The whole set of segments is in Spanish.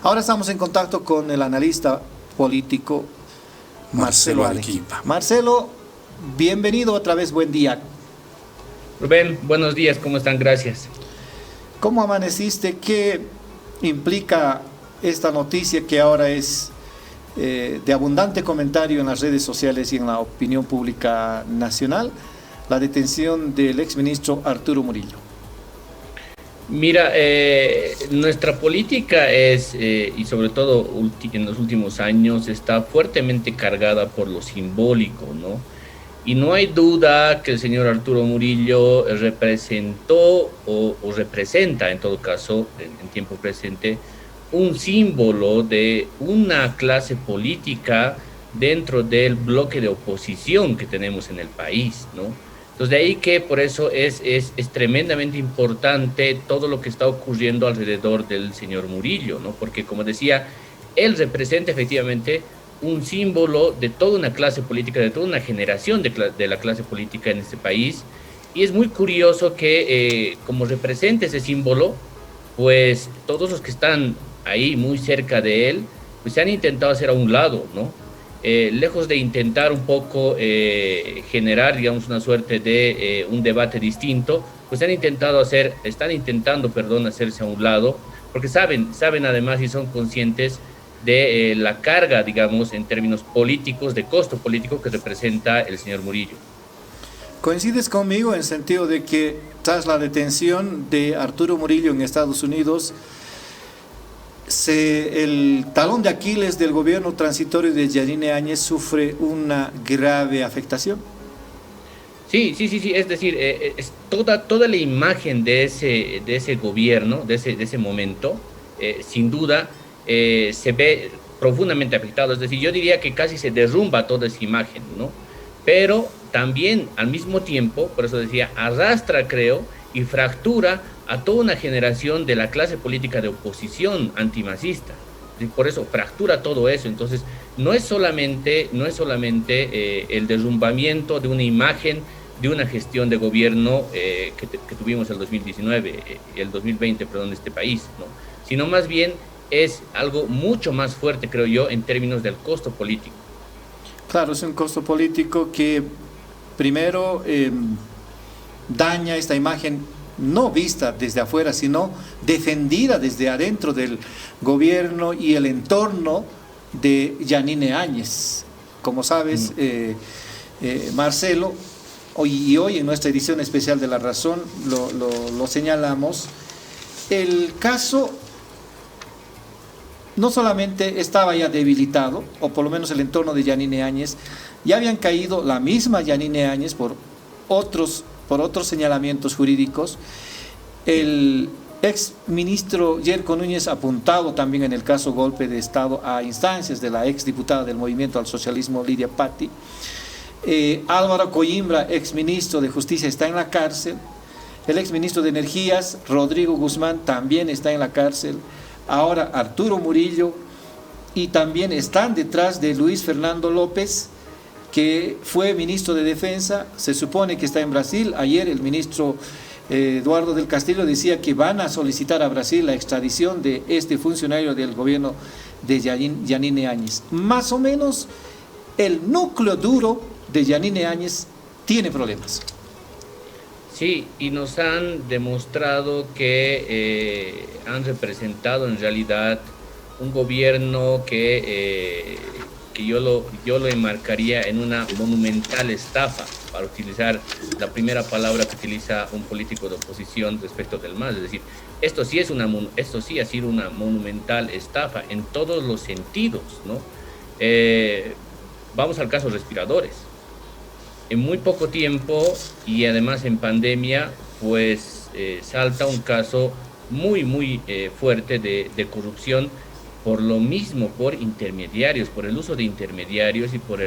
Ahora estamos en contacto con el analista político Marcelo Arequipa. Marcelo, bienvenido otra vez, buen día. Rubén, buenos días, ¿cómo están? Gracias. ¿Cómo amaneciste? ¿Qué implica esta noticia que ahora es de abundante comentario en las redes sociales y en la opinión pública nacional? La detención del exministro Arturo Murillo. Mira, nuestra política es, y sobre todo en los últimos años, está fuertemente cargada por lo simbólico, ¿no? Y no hay duda que el señor Arturo Murillo representó o representa, en todo caso, en tiempo presente, un símbolo de una clase política dentro del bloque de oposición que tenemos en el país, ¿no? Entonces, de ahí que por eso es tremendamente importante todo lo que está ocurriendo alrededor del señor Murillo, ¿no? Porque, como decía, él representa efectivamente un símbolo de toda una clase política, de toda una generación de la clase política en este país. Y es muy curioso que, como representa ese símbolo, pues todos los que están ahí muy cerca de él, pues se han intentado hacer a un lado, ¿no? Lejos de intentar un poco generar, digamos, una suerte de un debate distinto, pues están intentando, perdón, hacerse a un lado, porque saben además y son conscientes de la carga, digamos, en términos políticos, de costo político que representa el señor Murillo. ¿Coincides conmigo en el sentido de que tras la detención de Arturo Murillo en Estados Unidos, el talón de Aquiles del gobierno transitorio de Yanine Áñez sufre una grave afectación? Sí, es decir, es toda la imagen de ese gobierno, de ese momento, sin duda, se ve profundamente afectado. Es decir, yo diría que casi se derrumba toda esa imagen, ¿no? Pero también, al mismo tiempo, por eso decía, arrastra, creo, y fractura a toda una generación de la clase política de oposición antimacista. Y por eso fractura todo eso. Entonces, no es solamente el derrumbamiento de una imagen, de una gestión de gobierno que tuvimos el 2019, el 2020, perdón, de este país, ¿no? Sino más bien es algo mucho más fuerte, creo yo, en términos del costo político. Claro, es un costo político que primero daña esta imagen no vista desde afuera, sino defendida desde adentro del gobierno y el entorno de Yanine Áñez. Como sabes, Marcelo, hoy en nuestra edición especial de La Razón lo señalamos, el caso no solamente estaba ya debilitado, o por lo menos el entorno de Yanine Áñez, ya habían caído la misma Yanine Áñez por otros señalamientos jurídicos. El ex ministro Yerko Núñez, apuntado también en el caso golpe de Estado a instancias de la ex diputada del Movimiento al Socialismo Lidia Patti. Álvaro Coimbra, ex ministro de Justicia, está en la cárcel. El ex ministro de Energías, Rodrigo Guzmán, también está en la cárcel. Ahora Arturo Murillo, y también están detrás de Luis Fernando López, que fue ministro de Defensa, se supone que está en Brasil. Ayer el ministro Eduardo del Castillo decía que van a solicitar a Brasil la extradición de este funcionario del gobierno de Yanine Áñez. Más o menos el núcleo duro de Yanine Áñez tiene problemas. Sí, y nos han demostrado que han representado en realidad un gobierno que yo lo enmarcaría en una monumental estafa, para utilizar la primera palabra que utiliza un político de oposición respecto del MAS. Es decir, esto sí ha sido una monumental estafa en todos los sentidos, ¿no? Vamos al caso respiradores. En muy poco tiempo y además en pandemia, pues salta un caso muy fuerte de corrupción por lo mismo, por intermediarios, por el uso de intermediarios y por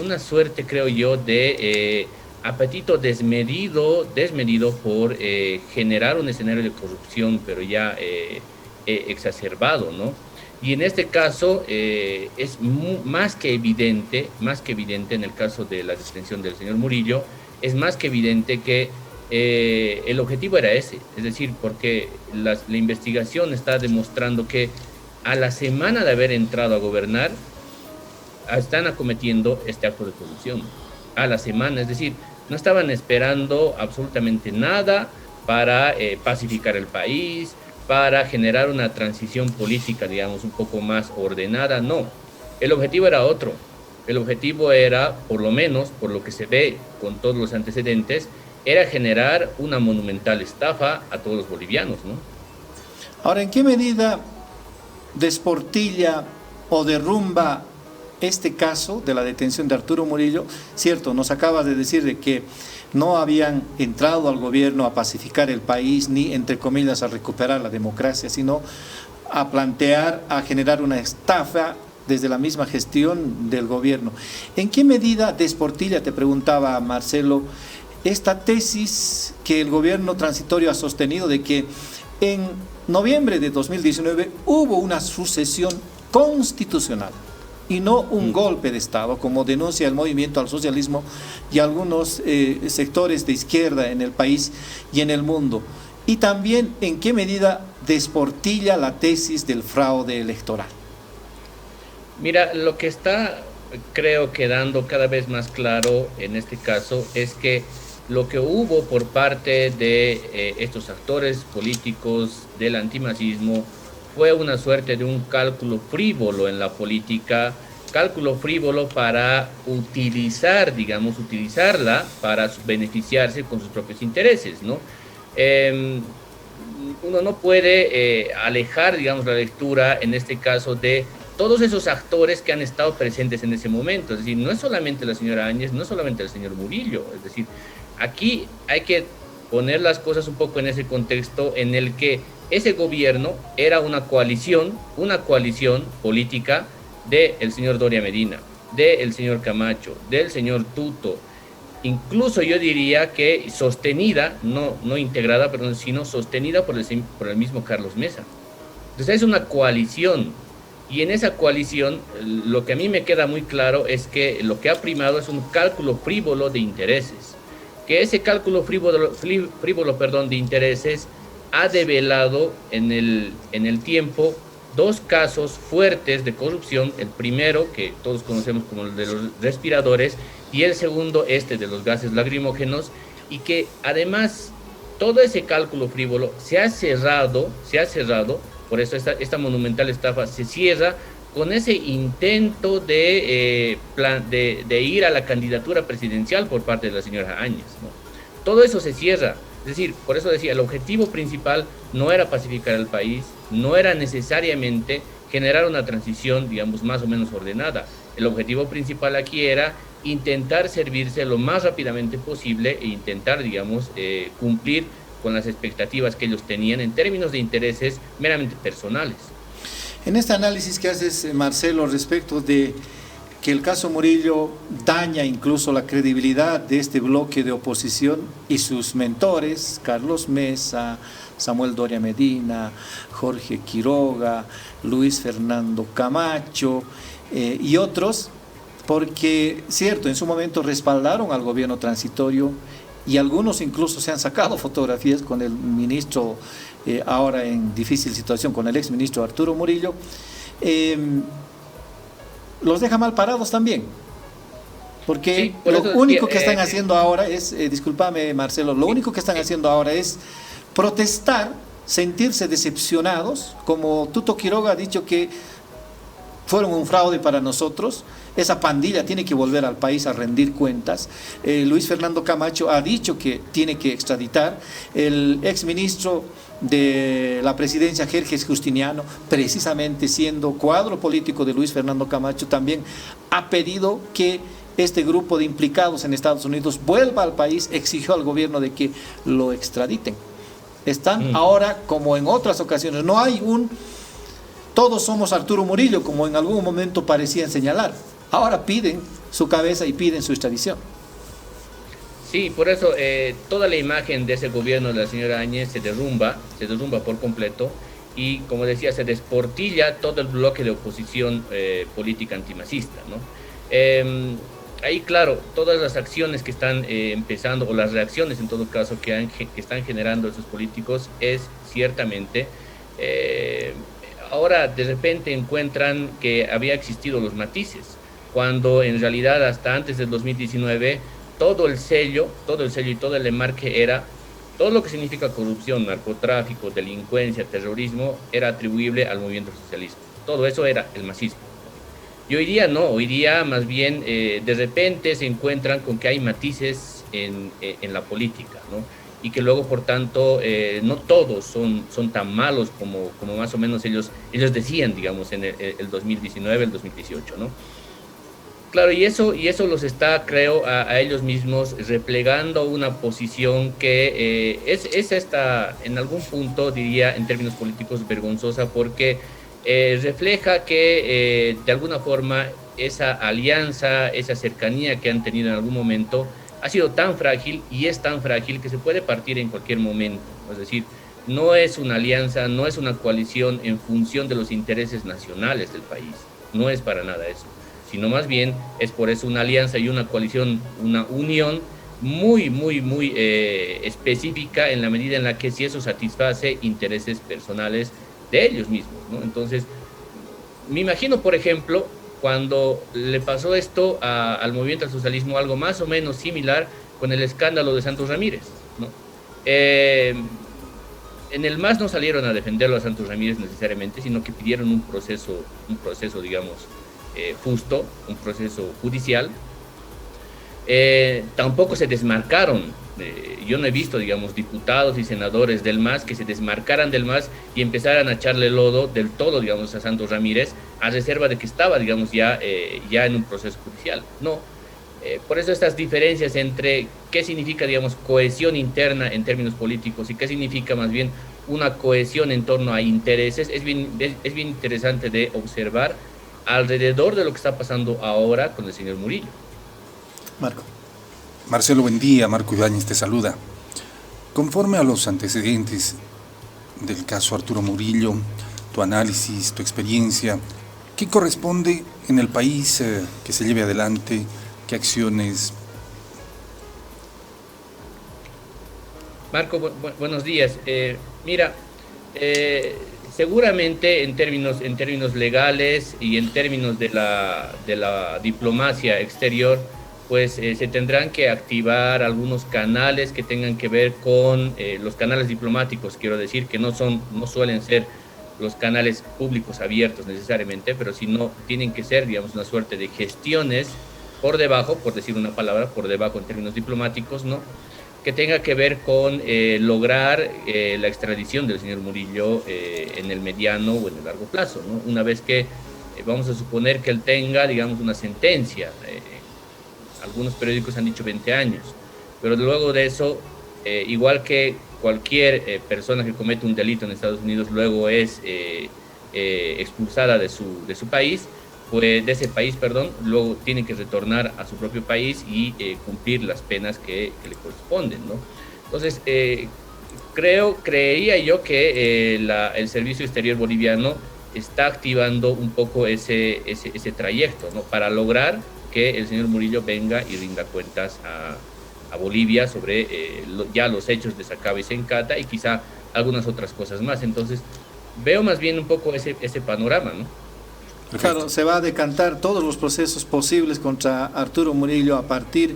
una suerte, creo yo, de apetito desmedido por generar un escenario de corrupción, pero ya exacerbado, ¿no? Y en este caso es más que evidente en el caso de la detención del señor Murillo, es más que evidente que el objetivo era ese, es decir, porque la investigación está demostrando que a la semana de haber entrado a gobernar, están acometiendo este acto de corrupción. A la semana, es decir, no estaban esperando absolutamente nada para pacificar el país, para generar una transición política, digamos, un poco más ordenada. No, el objetivo era otro. El objetivo era, por lo menos, por lo que se ve con todos los antecedentes, era generar una monumental estafa a todos los bolivianos, ¿no? Ahora, ¿en qué medida desportilla o derrumba este caso de la detención de Arturo Murillo? Cierto, nos acabas de decir de que no habían entrado al gobierno a pacificar el país, ni, entre comillas, a recuperar la democracia, sino a plantear, a generar una estafa desde la misma gestión del gobierno. ¿En qué medida desportilla, te preguntaba Marcelo, esta tesis que el gobierno transitorio ha sostenido de que en noviembre de 2019 hubo una sucesión constitucional y no un golpe de Estado, como denuncia el movimiento al socialismo y algunos sectores de izquierda en el país y en el mundo? Y también, ¿en qué medida desportilla la tesis del fraude electoral? Mira, lo que está, creo, quedando cada vez más claro en este caso es que lo que hubo por parte de estos actores políticos del antimacismo fue una suerte de un cálculo frívolo en la política, cálculo frívolo para utilizar, digamos, utilizarla para beneficiarse con sus propios intereses, ¿no? Uno no puede alejar, digamos, la lectura, en este caso, de todos esos actores que han estado presentes en ese momento. Es decir, no es solamente la señora Áñez, no es solamente el señor Murillo, es decir, aquí hay que poner las cosas un poco en ese contexto en el que ese gobierno era una coalición política del señor Doria Medina, del señor Camacho, del señor Tuto, incluso yo diría que sostenida, no integrada, perdón, sino sostenida por el mismo Carlos Mesa. Entonces es una coalición, y en esa coalición lo que a mí me queda muy claro es que lo que ha primado es un cálculo frívolo de intereses, que ese cálculo frívolo, de intereses ha develado en el tiempo dos casos fuertes de corrupción, el primero que todos conocemos como el de los respiradores y el segundo de los gases lacrimógenos, y que además todo ese cálculo frívolo se ha cerrado, por eso esta monumental estafa se cierra con ese intento de ir a la candidatura presidencial por parte de la señora Áñez, ¿no? Todo eso se cierra. Es decir, por eso decía, el objetivo principal no era pacificar el país, no era necesariamente generar una transición, digamos, más o menos ordenada. El objetivo principal aquí era intentar servirse lo más rápidamente posible e intentar, digamos, cumplir con las expectativas que ellos tenían en términos de intereses meramente personales. En este análisis que haces, Marcelo, respecto de que el caso Murillo daña incluso la credibilidad de este bloque de oposición y sus mentores, Carlos Mesa, Samuel Doria Medina, Jorge Quiroga, Luis Fernando Camacho y otros, porque, cierto, en su momento respaldaron al gobierno transitorio y algunos incluso se han sacado fotografías con el ministro, ahora en difícil situación, con el exministro Arturo Murillo, los deja mal parados también. Porque sí, lo único que están haciendo ahora es, discúlpame Marcelo, lo único que están haciendo ahora es protestar, sentirse decepcionados, como Tuto Quiroga ha dicho que fueron un fraude para nosotros, esa pandilla tiene que volver al país a rendir cuentas. Luis Fernando Camacho ha dicho que tiene que extraditar. El exministro de la presidencia, Jerjes Justiniano, precisamente siendo cuadro político de Luis Fernando Camacho, también ha pedido que este grupo de implicados en Estados Unidos vuelva al país, exigió al gobierno de que lo extraditen. Están ahora, como en otras ocasiones, no hay todos somos Arturo Murillo, como en algún momento parecían señalar. Ahora piden su cabeza y piden su extradición. Sí, por eso toda la imagen de ese gobierno de la señora Áñez se derrumba por completo, y como decía, se desportilla todo el bloque de oposición política antimacista, ¿no? ahí, claro, todas las acciones que están empezando, o las reacciones en todo caso que están generando esos políticos, es ciertamente, eh, ahora de repente encuentran que había existido los matices, cuando en realidad hasta antes del 2019 todo el sello y todo el enmarque era, todo lo que significa corrupción, narcotráfico, delincuencia, terrorismo, era atribuible al movimiento socialismo. Todo eso era el masismo. Y hoy día no, hoy día más bien de repente se encuentran con que hay matices en la política, ¿no? Y que luego, por tanto, no todos son tan malos como más o menos ellos decían, digamos, en el 2019, el 2018, ¿no? Claro, y eso los está, creo, a ellos mismos replegando una posición que es esta, en algún punto, diría, en términos políticos, vergonzosa, porque refleja que de alguna forma esa alianza, esa cercanía que han tenido en algún momento ha sido tan frágil y es tan frágil que se puede partir en cualquier momento. Es decir, no es una alianza, no es una coalición en función de los intereses nacionales del país, no es para nada eso, sino más bien es por eso una alianza y una coalición, una unión muy, muy, muy específica en la medida en la que si eso satisface intereses personales de ellos mismos, ¿no? Entonces, me imagino, por ejemplo, cuando le pasó esto al movimiento al socialismo, algo más o menos similar con el escándalo de Santos Ramírez, ¿no? En el MAS no salieron a defenderlo a Santos Ramírez necesariamente, sino que pidieron un proceso, digamos, justo, un proceso judicial. Tampoco se desmarcaron. Yo no he visto, digamos, diputados y senadores del MAS que se desmarcaran del MAS y empezaran a echarle lodo del todo, digamos, a Santos Ramírez, a reserva de que estaba, digamos, ya en un proceso judicial. No. Por eso estas diferencias entre qué significa, digamos, cohesión interna en términos políticos y qué significa más bien una cohesión en torno a intereses, es bien interesante de observar alrededor de lo que está pasando ahora con el señor Murillo. Marco. Marcelo, buen día. Marco Ibáñez te saluda. Conforme a los antecedentes del caso Arturo Murillo, tu análisis, tu experiencia, ¿qué corresponde en el país que se lleve adelante? ¿Qué acciones? Marco, buenos días. Mira, seguramente en términos legales y en términos de la diplomacia exterior, pues se tendrán que activar algunos canales que tengan que ver con los canales diplomáticos, quiero decir, que no suelen ser los canales públicos abiertos necesariamente, pero sino tienen que ser, digamos, una suerte de gestiones por debajo, por decir una palabra, por debajo en términos diplomáticos, ¿no? Que tenga que ver con lograr la extradición del señor Murillo en el mediano o en el largo plazo, ¿no? Una vez que vamos a suponer que él tenga, digamos, una sentencia, algunos periódicos han dicho 20 años, pero luego de eso, igual que cualquier persona que comete un delito en Estados Unidos luego es expulsada de su país, pues de ese país, perdón, luego tiene que retornar a su propio país y cumplir las penas que le corresponden, ¿no? Entonces, creería yo que el Servicio Exterior Boliviano está activando un poco ese trayecto, ¿no? Para lograr que el señor Murillo venga y rinda cuentas a Bolivia sobre ya los hechos de Sacaba y Sencata y quizá algunas otras cosas más. Entonces, veo más bien un poco ese panorama, ¿no? Perfecto. Claro, se va a decantar todos los procesos posibles contra Arturo Murillo a partir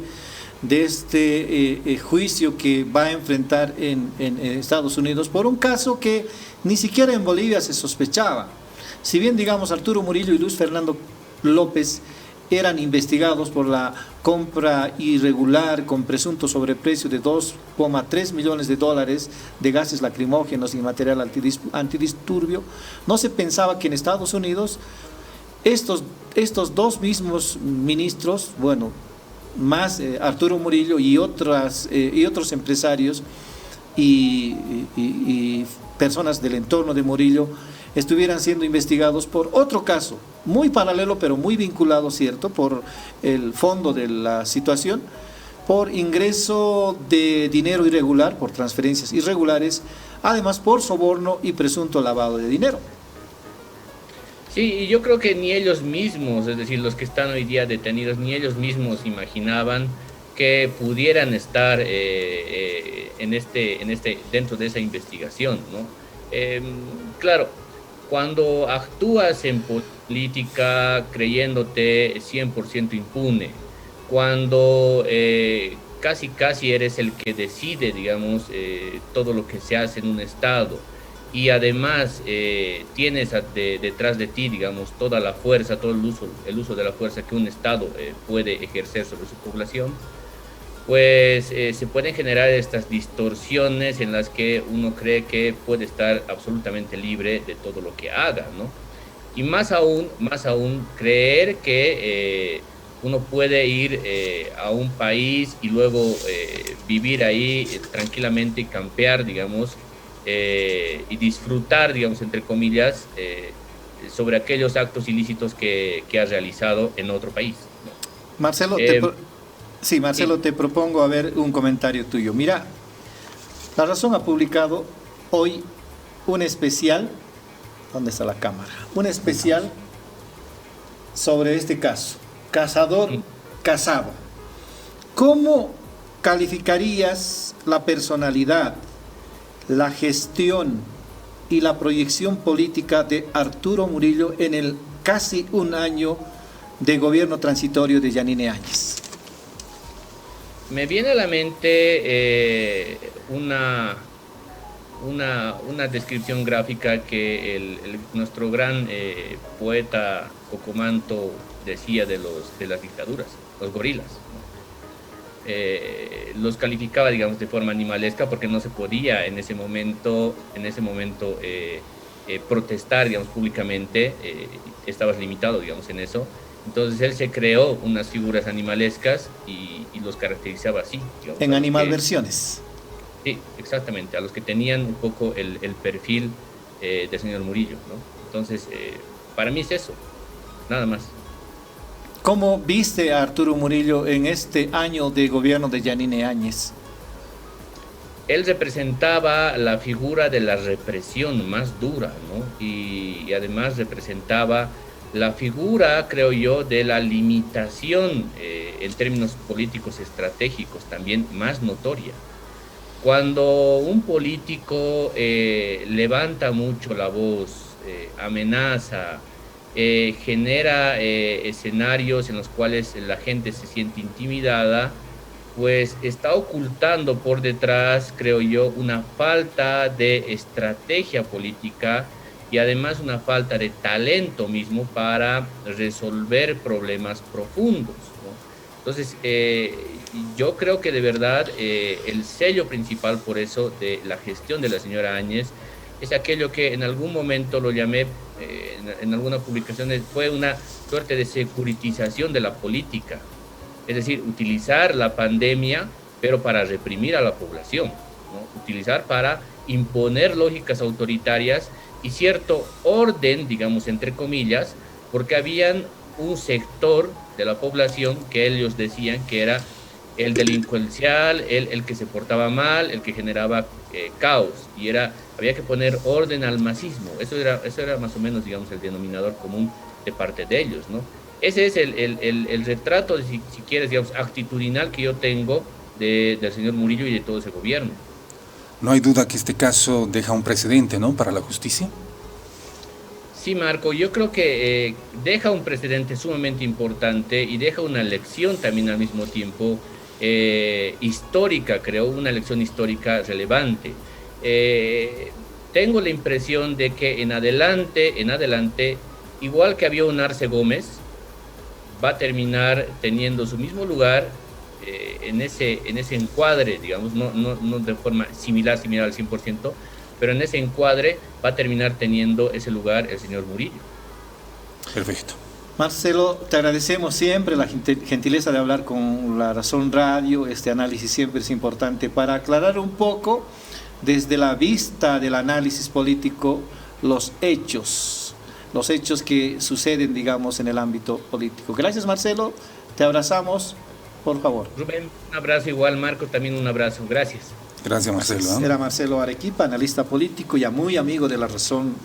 de este juicio que va a enfrentar en Estados Unidos por un caso que ni siquiera en Bolivia se sospechaba. Si bien, digamos, Arturo Murillo y Luis Fernando López eran investigados por la compra irregular con presunto sobreprecio de $2,3 millones de gases lacrimógenos y material antidisturbio, no se pensaba que en Estados Unidos estos dos mismos ministros, bueno, más Arturo Murillo y otros empresarios y personas del entorno de Murillo estuvieran siendo investigados por otro caso, muy paralelo pero muy vinculado, ¿cierto?, por el fondo de la situación, por ingreso de dinero irregular, por transferencias irregulares, además por soborno y presunto lavado de dinero. Sí, y yo creo que ni ellos mismos, es decir, los que están hoy día detenidos, ni ellos mismos imaginaban que pudieran estar dentro de esa investigación, ¿no? Claro, cuando actúas en política creyéndote 100% impune, cuando casi eres el que decide, digamos, todo lo que se hace en un estado, y además tienes detrás de ti, digamos, toda la fuerza, todo el uso de la fuerza que un Estado puede ejercer sobre su población, pues se pueden generar estas distorsiones en las que uno cree que puede estar absolutamente libre de todo lo que haga, ¿no? Y más aún creer que uno puede ir a un país y luego vivir ahí tranquilamente y campear, digamos, y disfrutar, digamos, entre comillas, sobre aquellos actos ilícitos que ha realizado en otro país, ¿no? Marcelo, sí, Marcelo, Sí. te propongo a ver un comentario tuyo. Mira, La Razón ha publicado hoy un especial, ¿dónde está la cámara? Un especial sobre este caso, cazador cazado. ¿Cómo calificarías la personalidad, la gestión y la proyección política de Arturo Murillo en el casi un año de gobierno transitorio de Yanine Áñez? Me viene a la mente una descripción gráfica que nuestro gran poeta Cocomanto decía de las dictaduras, los gorilas, ¿no? Los calificaba, digamos, de forma animalesca porque no se podía en ese momento protestar, digamos, públicamente, estabas limitado, digamos, en eso. Entonces él se creó unas figuras animalescas y los caracterizaba así, digamos, En a los Animalversiones. sí, exactamente, a los que tenían un poco el perfil del señor Murillo, ¿no? Entonces, para mí es eso, nada más. ¿Cómo viste a Arturo Murillo en este año de gobierno de Yanine Áñez? Él representaba la figura de la represión más dura, ¿no? Y además representaba la figura, creo yo, de la limitación en términos políticos estratégicos también más notoria. Cuando un político levanta mucho la voz, amenaza, genera escenarios en los cuales la gente se siente intimidada, pues está ocultando por detrás, creo yo, una falta de estrategia política y además una falta de talento mismo para resolver problemas profundos, ¿no? Entonces, yo creo que de verdad el sello principal por eso de la gestión de la señora Áñez es aquello que en algún momento lo llamé, en alguna publicación, fue una suerte de securitización de la política. Es decir, utilizar la pandemia, pero para reprimir a la población, ¿no? Utilizar para imponer lógicas autoritarias y cierto orden, digamos, entre comillas, porque habían un sector de la población que ellos decían que era el delincuencial, el que se portaba mal, el que generaba caos, y había que poner orden al masismo. Eso era más o menos, digamos, el denominador común de parte de ellos, ¿no? Ese es el retrato, si quieres, digamos, actitudinal que yo tengo del señor Murillo y de todo ese gobierno. No hay duda que este caso deja un precedente, ¿no?, para la justicia. Sí, Marco, yo creo que deja un precedente sumamente importante y deja una lección también al mismo tiempo histórica, creo, una lección histórica relevante. Tengo la impresión de que en adelante, igual que había un Arce Gómez, va a terminar teniendo su mismo lugar en ese encuadre, digamos, no de forma similar al 100%, pero en ese encuadre va a terminar teniendo ese lugar el señor Murillo. Perfecto. Marcelo, te agradecemos siempre la gentileza de hablar con La Razón Radio. Este análisis siempre es importante para aclarar un poco, desde la vista del análisis político, los hechos que suceden, digamos, en el ámbito político. Gracias, Marcelo, te abrazamos, por favor. Rubén, un abrazo igual, Marco, también un abrazo, gracias. Gracias, Marcelo. Era Marcelo Arequipa, analista político y muy amigo de La Razón